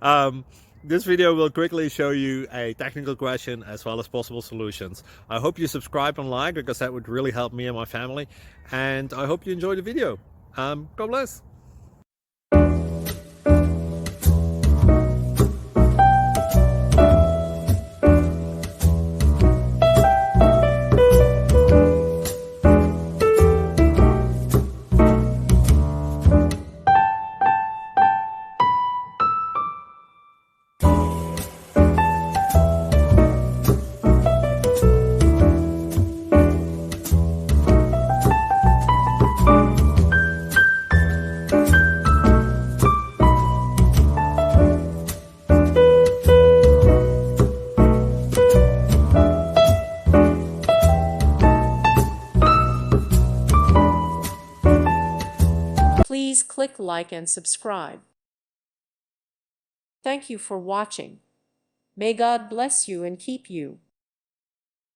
um, this video will quickly show you a technical question as well as possible solutions. I hope you subscribe and like, because that would really help me and my family. And I hope you enjoy the video. God bless. Please click like and subscribe. Thank you for watching. May God bless you and keep you.